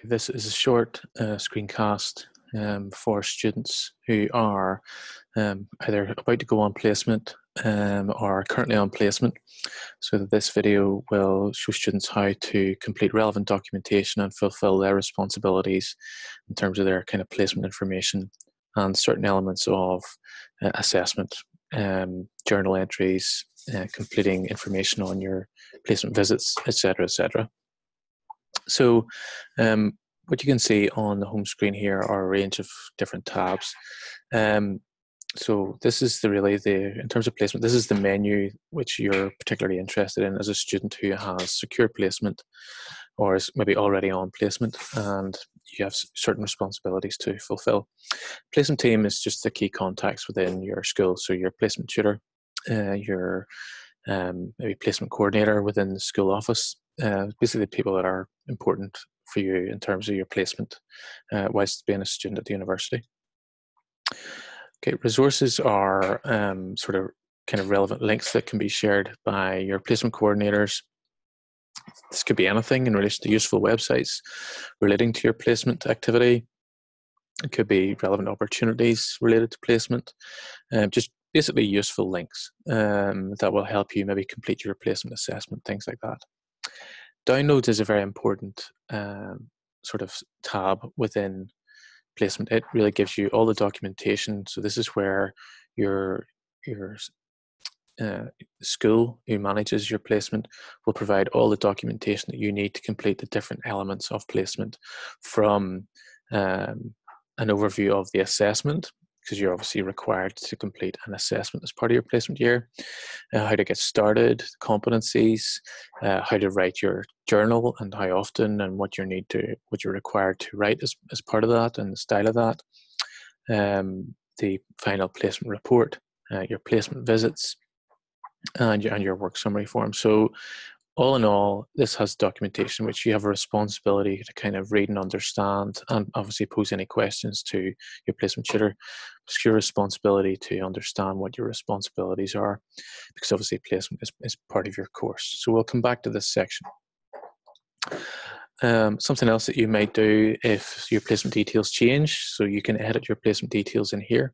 This is a short screencast for students who are either about to go on placement or currently on placement. So this video will show students how to complete relevant documentation and fulfill their responsibilities in terms of their kind of placement information and certain elements of assessment, journal entries, completing information on your placement visits, etc., etc. So what you can see on the home screen here are a range of different tabs. So this is in terms of placement, this is the menu which you're particularly interested in as a student who has secure placement or is maybe already on placement and you have certain responsibilities to fulfill. Placement team is just the key contacts within your school. So your placement tutor, your maybe placement coordinator within the school office, basically the people that are important for you in terms of your placement whilst being a student at the university. Okay, resources are sort of kind of relevant links that can be shared by your placement coordinators. This could be anything in relation to useful websites relating to your placement activity. It could be relevant opportunities related to placement, just basically useful links that will help you maybe complete your placement assessment, things like that. Downloads is a very important sort of tab within placement. It really gives you all the documentation. So this is where your school who manages your placement will provide all the documentation that you need to complete the different elements of placement, from an overview of the assessment, because you're obviously required to complete an assessment as part of your placement year, how to get started, competencies, how to write your journal and how often and what you're required to write as part of that and the style of that, the final placement report, your placement visits, and your work summary form. So all in all, this has documentation which you have a responsibility to kind of read and understand, and obviously pose any questions to your placement tutor. It's your responsibility to understand what your responsibilities are, because obviously placement is part of your course. So we'll come back to this section. Something else that you might do if your placement details change, so you can edit your placement details in here.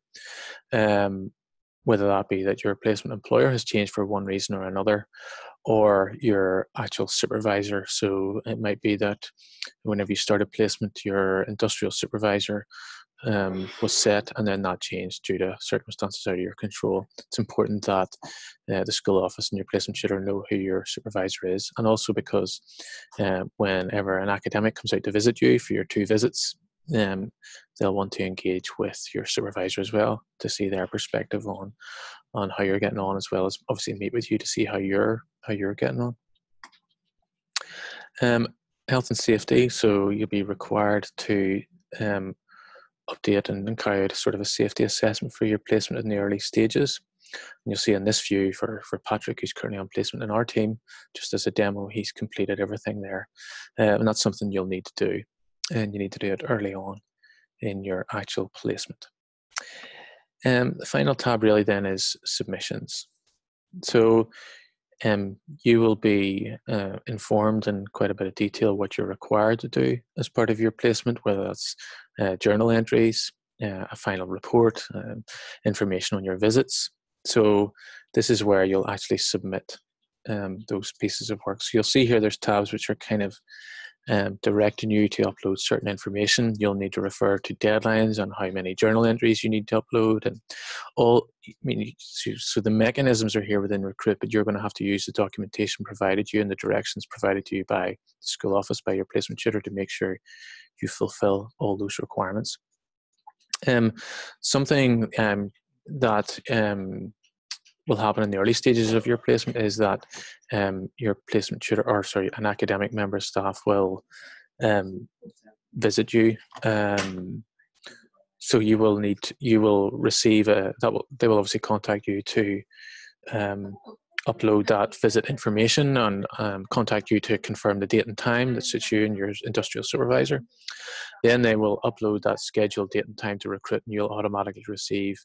Whether that be that your placement employer has changed for one reason or another, or your actual supervisor. So it might be that whenever you started placement, your industrial supervisor was set and then that changed due to circumstances out of your control. It's important that the school office and your placement tutor know who your supervisor is, and also because whenever an academic comes out to visit you for your 2 visits, they'll want to engage with your supervisor as well to see their perspective on how you're getting on, as well as obviously meet with you to see how you're getting on. Health and safety, so you'll be required to update and carry out sort of a safety assessment for your placement in the early stages. And you'll see in this view for Patrick, who's currently on placement in our team, just as a demo, he's completed everything there. And that's something you'll need to do, and you need to do it early on in your actual placement. The final tab really then is submissions. So you will be informed in quite a bit of detail what you're required to do as part of your placement, whether that's journal entries, a final report, information on your visits. So this is where you'll actually submit those pieces of work. So you'll see here there's tabs which are kind of directing you to upload certain information. You'll need to refer to deadlines on how many journal entries you need to upload, and all. So the mechanisms are here within Recruit, but you're going to have to use the documentation provided to you and the directions provided to you by the school office, by your placement tutor, to make sure you fulfill all those requirements. Something that will happen in the early stages of your placement is that your placement tutor, or sorry, an academic member of staff will visit you. So you will receive they will obviously contact you to upload that visit information and contact you to confirm the date and time that suits you and your industrial supervisor. Then they will upload that scheduled date and time to Recruit, and you'll automatically receive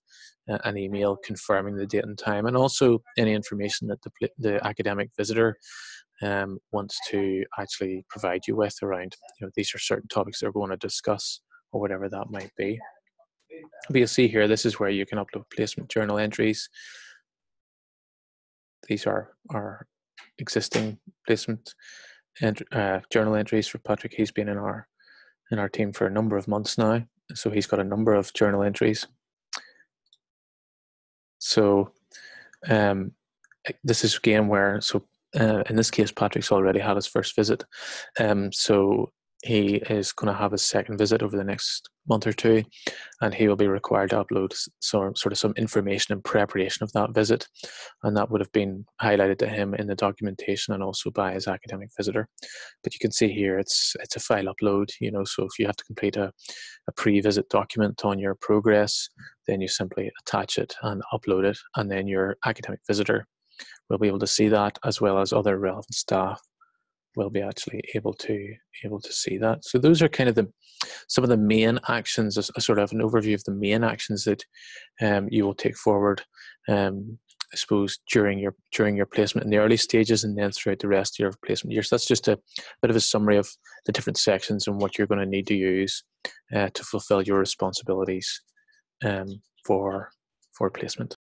an email confirming the date and time, and also any information that the academic visitor wants to actually provide you with around, these are certain topics they're going to discuss or whatever that might be. But you'll see here, this is where you can upload placement journal entries. These are our existing placement and journal entries for Patrick. He's been in our team for a number of months now, so he's got a number of journal entries. So this is again where, in this case, Patrick's already had his first visit, so he is going to have his second visit over the next month or two, and he will be required to upload some information in preparation of that visit, and that would have been highlighted to him in the documentation and also by his academic visitor. But you can see here it's a file upload, so if you have to complete a pre-visit document on your progress, then you simply attach it and upload it, and then your academic visitor will be able to see that, as well as other relevant staff will be actually able to see that. So those are kind of some of the main actions, a sort of an overview of the main actions that you will take forward, I suppose, during your placement in the early stages, and then throughout the rest of your placement years. So that's just a bit of a summary of the different sections and what you're going to need to use to fulfill your responsibilities for placement.